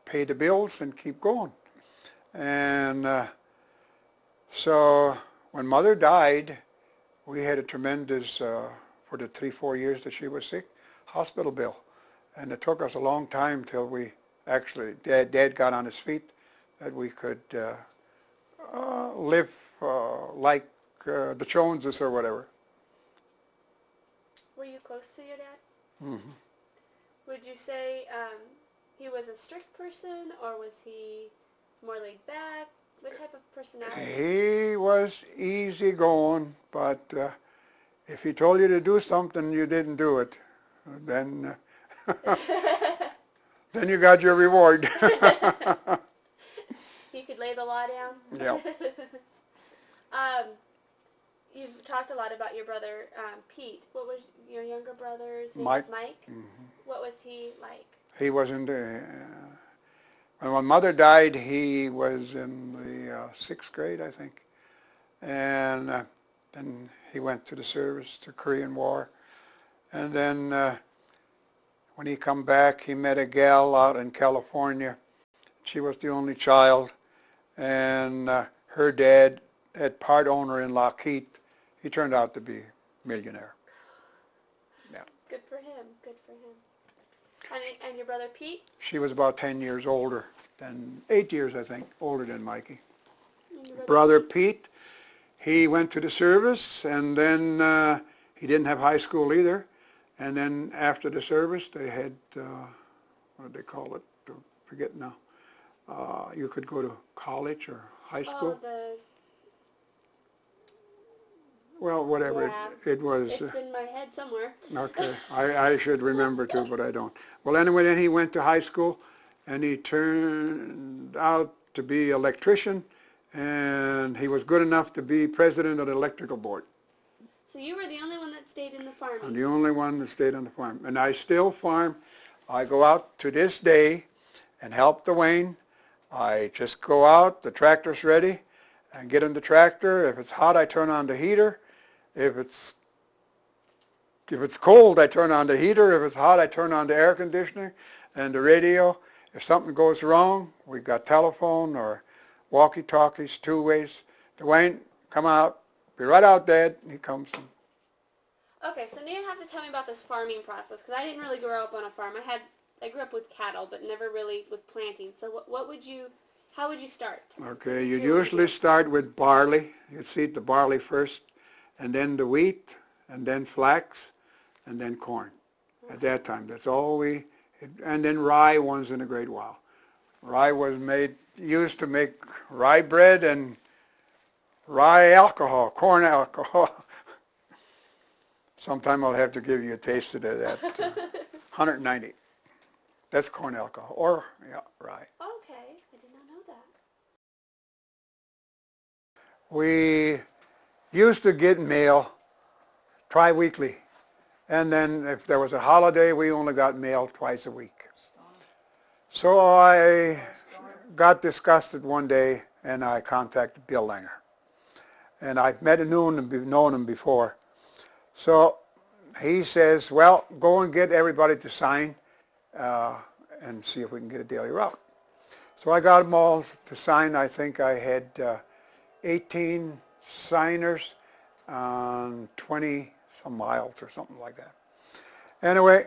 pay the bills and keep going. And so when Mother died, we had a tremendous, for the 3-4 years that she was sick, hospital bill. And it took us a long time till we actually, Dad got on his feet, that we could live like the Joneses or whatever. Were you close to your dad? Mm-hmm. Would you say he was a strict person, or was he more laid back? What type of personality? He was easygoing, but if he told you to do something, you didn't do it, then then you got your reward. He could lay the law down? Yeah. You've talked a lot about your brother, Pete. What was your younger brother's name? Mike. Was Mike? Mm-hmm. What was he like? He was in the, when Mother died, he was in the 6th grade, I think. And then he went to the service, the Korean War. And then when he come back, he met a gal out in California. She was the only child. And her dad had part owner in Lockheed. He turned out to be a millionaire. Yeah. Good for him. Good for him. And your brother Pete? She was about 10 years older than, 8 years, I think, older than Mikey. Brother Pete, he went to the service, and then he didn't have high school either. And then after the service, they had, what do they call it? I forget now. You could go to college or high school. Well, whatever it was. It's in my head somewhere. Okay, I should remember too, but I don't. Well, anyway, then he went to high school, and he turned out to be an electrician, and he was good enough to be president of the electrical board. So you were the only one that stayed in the farming? I'm the only one that stayed on the farm, and I still farm. I go out to this day and help the Wayne. I just go out, the tractor's ready, and get in the tractor. If it's hot, I turn on the heater. If it's cold, I turn on the heater. If it's hot, I turn on the air conditioner and the radio. If something goes wrong, we've got telephone or walkie-talkies, 2 ways. Dwayne, come out. Be right out, Dad. And he comes. Okay, so now you have to tell me about this farming process, because I didn't really grow up on a farm. I grew up with cattle, but never really with planting. So how would you start? Okay, you usually start with barley. You seed the barley first, and then the wheat, and then flax, and then corn. Okay. At that time, that's all and then rye once in a great while. Rye was used to make rye bread and rye alcohol, corn alcohol. Sometime I'll have to give you a taste of that. 190. That's corn alcohol, or rye. Okay, I did not know that. We used to get mail tri-weekly, and then if there was a holiday, we only got mail twice a week. So I got disgusted one day, and I contacted Bill Langer. And I've known him before. So he says, well, go and get everybody to sign and see if we can get a daily route. So I got them all to sign. I think I had 18 signers on 20-some miles or something like that. Anyway,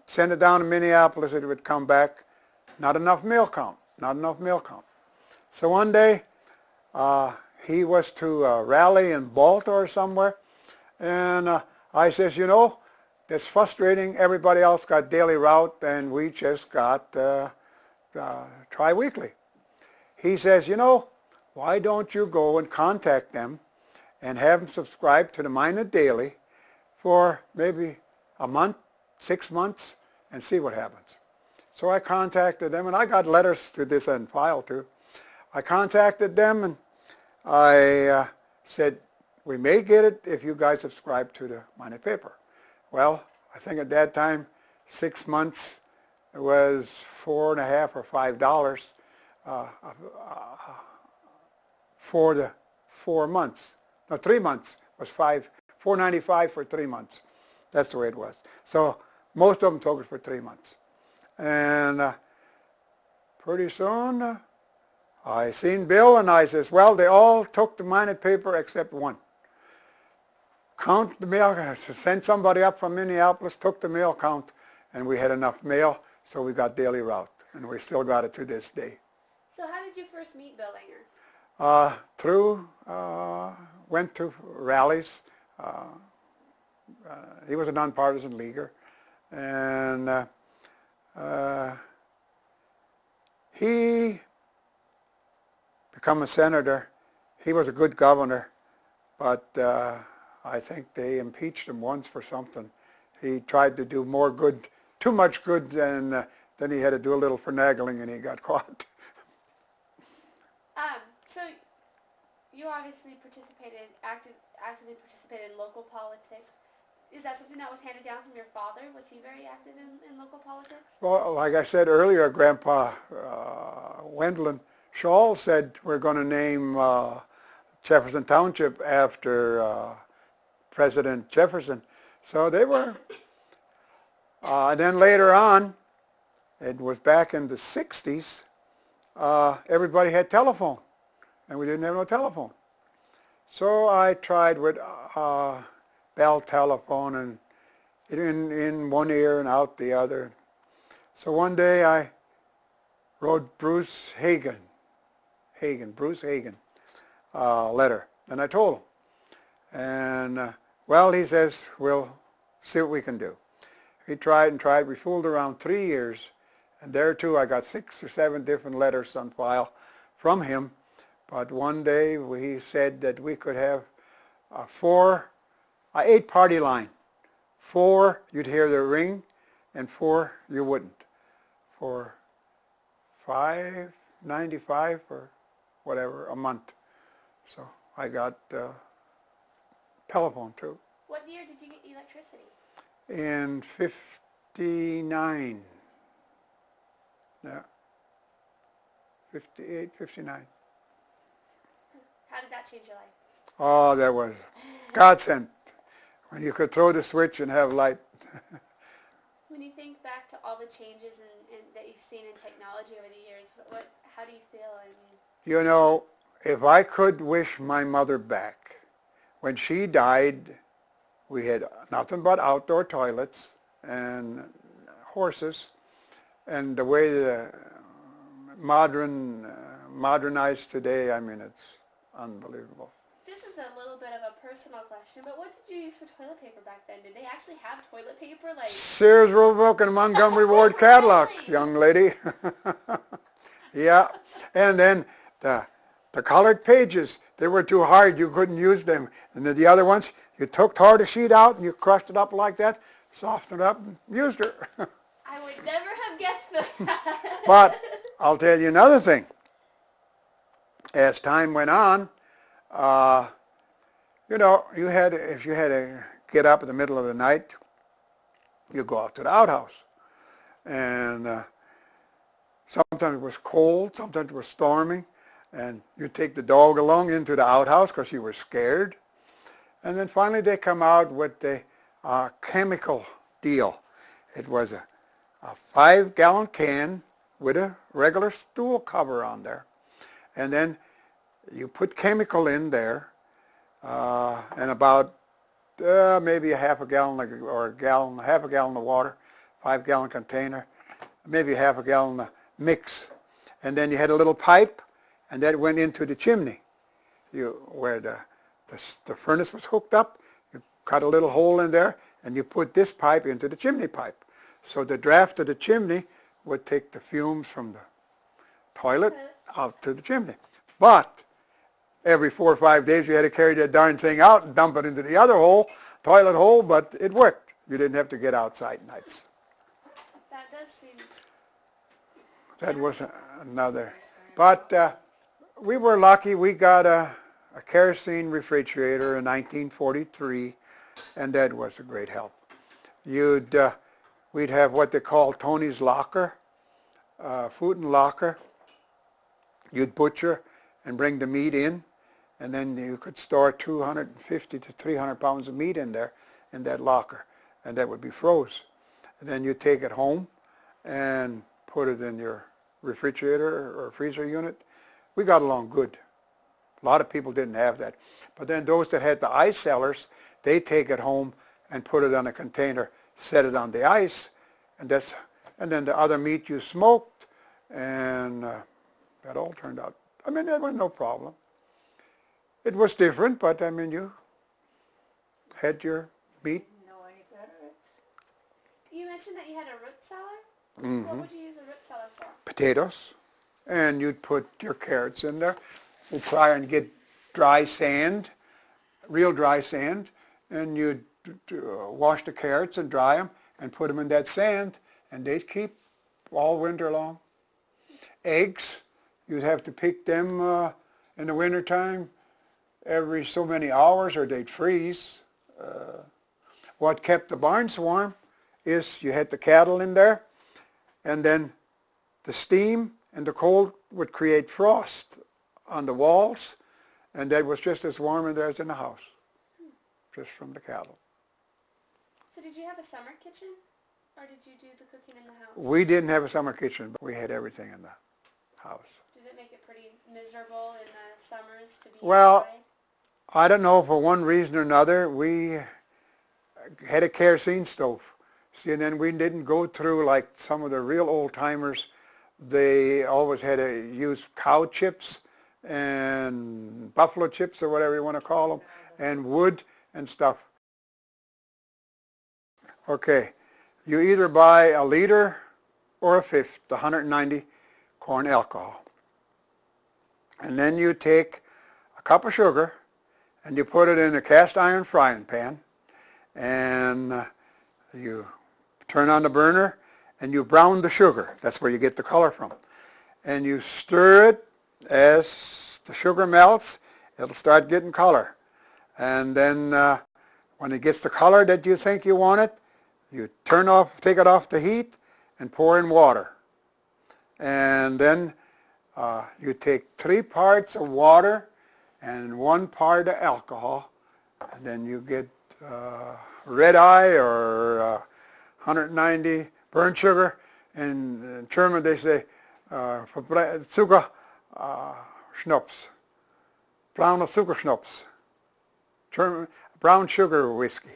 send it down to Minneapolis. It would come back. Not enough mail count. Not enough mail count. So one day, he was to rally in Baltimore or somewhere, and I says, It's frustrating. Everybody else got daily route, and we just got tri-weekly. He says, you know, why don't you go and contact them and have them subscribe to the Minot Daily for maybe a month, 6 months, and see what happens. So I contacted them, and I got letters to this and file too. I contacted them, and I said, we may get it if you guys subscribe to the Minot paper. Well, I think at that time, 6 months was $4.50 or $5 for the 4 months. No, 3 months was $4.95 for 3 months. That's the way it was. So most of them took it for 3 months. And pretty soon, I seen Bill, and I says, well, they all took the Minot paper except one. Count the mail, sent somebody up from Minneapolis, took the mail count, and we had enough mail, so we got daily route, and we still got it to this day. So how did you first meet Bill Langer? Went to rallies. He was a nonpartisan leaguer, and he become a senator. He was a good governor, but I think they impeached him once for something. He tried to do more good, too much good, and then he had to do a little finagling, and he got caught. So you obviously actively participated in local politics. Is that something that was handed down from your father? Was he very active in local politics? Well, like I said earlier, Grandpa Wendland Schall said we're going to name Jefferson Township after President Jefferson. So they were. And then later on, it was back in the 60s, everybody had telephone, and we didn't have no telephone. So I tried with Bell telephone, and in one ear and out the other. So one day I wrote Bruce Hagen, letter, and I told him. And well, he says, we'll see what we can do. He tried and tried. We fooled around 3 years, and there too I got 6 or 7 different letters on file from him. But one day he said that we could have 8-party line. 4 you'd hear the ring, and 4 you wouldn't. For $5.95 or whatever a month. So I got telephone too. What year did you get electricity? In 59. Yeah. 58, 59. How did that change your life? Oh, that was godsend. When you could throw the switch and have light. When you think back to all the changes that you've seen in technology over the years, how do you feel? You know, if I could wish my mother back, when she died, we had nothing but outdoor toilets and horses, and the way the modernized today, I mean, it's unbelievable. This is a little bit of a personal question, but what did you use for toilet paper back then? Did they actually have toilet paper? Like Sears Roebuck and Montgomery Ward catalog, Really? young lady. Yeah, and then the colored pages, they were too hard, you couldn't use them. And then the other ones, you tore the sheet out and you crushed it up like that, softened it up, and used her. I would never have guessed that. But I'll tell you another thing. As time went on, you know, if you had to get up in the middle of the night, you go out to the outhouse. And sometimes it was cold, sometimes it was storming, and you take the dog along into the outhouse because you were scared. And then finally they come out with the chemical deal. It was a 5-gallon can with a regular stool cover on there. And then you put chemical in there, and about maybe a half a gallon or half a gallon of water, 5-gallon container, maybe half a gallon of mix. And then you had a little pipe, and that went into the chimney. Where the furnace was hooked up, you cut a little hole in there, and you put this pipe into the chimney pipe. So the draft of the chimney would take the fumes from the toilet out to the chimney. But every 4 or 5 days you had to carry that darn thing out and dump it into the other hole, toilet hole, but it worked. You didn't have to get outside nights. That does seem... That was another. But we were lucky. We got a kerosene refrigerator in 1943, and that was a great help. We'd have what they call Tony's locker, food and locker. You'd butcher and bring the meat in, and then you could store 250 to 300 pounds of meat in there in that locker, and that would be froze. And then you take it home and put it in your refrigerator or freezer unit. We got along good. A lot of people didn't have that. But then those that had the ice cellars, they take it home and put it on a container, set it on the ice, and then the other meat you smoked, and that all turned out. I mean, that was no problem. It was different, but I mean, you had your meat. Know any better? You mentioned that you had a root cellar? Mm-hmm. What would you use a root cellar for? Potatoes, and you'd put your carrots in there. You'd try and get dry sand, real dry sand, and you'd wash the carrots and dry them and put them in that sand, and they'd keep all winter long. Eggs, you'd have to pick them in the wintertime every so many hours or they'd freeze. What kept the barns warm is you had the cattle in there, and then the steam and the cold would create frost on the walls, and that was just as warm in there as in the house, just from the cattle. So did you have a summer kitchen, or did you do the cooking in the house? We didn't have a summer kitchen, but we had everything in the house. Did it make it pretty miserable in the summers to be Well, inside? I don't know, for one reason or another, we had a kerosene stove. See, and then we didn't go through like some of the real old timers. They always had to use cow chips and buffalo chips or whatever you want to call them, and wood and stuff. Okay, you either buy a liter or a fifth, 190 corn alcohol. And then you take a cup of sugar and you put it in a cast iron frying pan, and you turn on the burner and you brown the sugar. That's where you get the color from. And you stir it. As the sugar melts, it'll start getting color. And then when it gets the color that you think you want it, you take it off the heat and pour in water. And then you take 3 parts of water and 1 part of alcohol, and then you get red eye or 190 burnt sugar. In German they say Zucker Schnaps, braune Zuckerschnaps, brown sugar whiskey.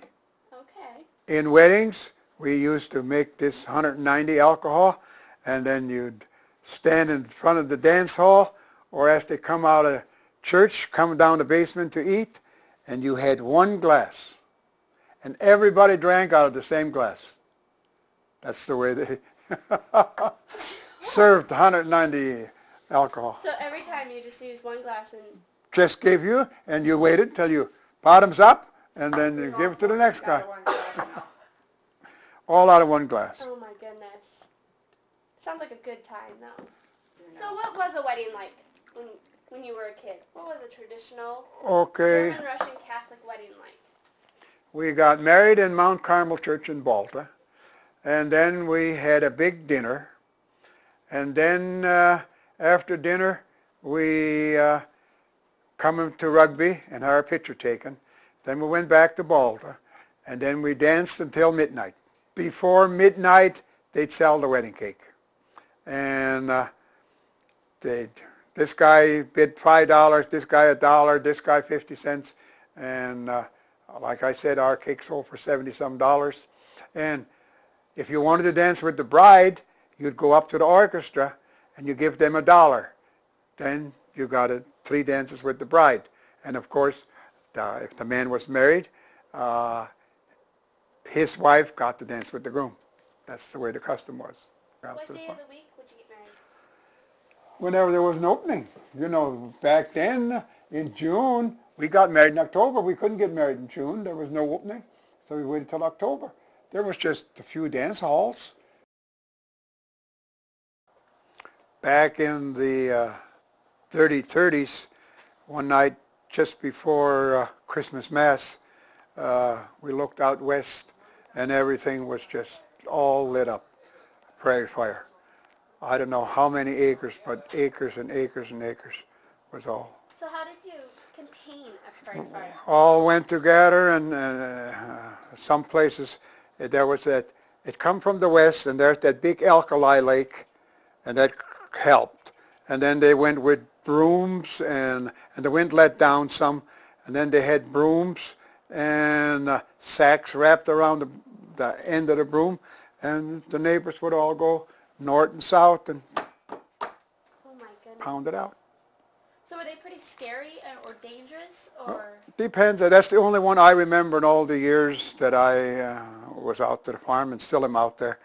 Okay. In weddings, we used to make this 190 alcohol, and then you'd stand in front of the dance hall, or as they come out of church, come down the basement to eat, and you had 1 glass. And everybody drank out of the same glass. That's the way they served 190 alcohol. So every time you just use 1 glass and... Just gave you, and you waited till you bottoms up, and then you give it to the next guy. All out of 1 glass. Oh my goodness. Sounds like a good time though. So what was a wedding like when you were a kid? What was a traditional Okay. German Russian Catholic wedding like? We got married in Mount Carmel Church in Balta, and then we had a big dinner, and then after dinner we come to Rugby and had our picture taken. Then we went back to Balta, and then we danced until midnight. Before midnight, they'd sell the wedding cake, and this guy bid $5, this guy $1, this guy 50 cents, and like I said, our cake sold for $70-some. And if you wanted to dance with the bride, you'd go up to the orchestra and you give them $1. Then you got 3 dances with the bride. And of course, if the man was married, his wife got to dance with the groom. That's the way the custom was. What day of the week would you get married? Whenever there was an opening. You know, back then, in June, we got married in October. We couldn't get married in June. There was no opening, so we waited till October. There was just a few dance halls. Back in the 30s, one night just before Christmas Mass, we looked out west, and everything was just all lit up. Prairie fire. I don't know how many acres, but acres and acres and acres was all. So how did you contain a prairie fire? All went together, and some places there was that. It come from the west, and there's that big alkali lake, and that helped. And then they went with brooms, and the wind let down some, and then they had brooms and sacks wrapped around the end of the broom, and the neighbors would all go north and south and Oh my goodness. pound it out. So were they pretty scary or dangerous, or? Depends. That's the only one I remember in all the years that I was out to the farm and still am out there.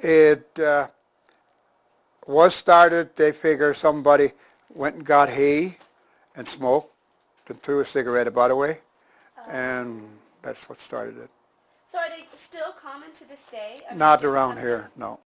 It was started, they figure somebody went and got hay and smoked and threw a cigarette butt away, and that's what started it. So are they still common to this day? I mean, Not is it around something- here, no.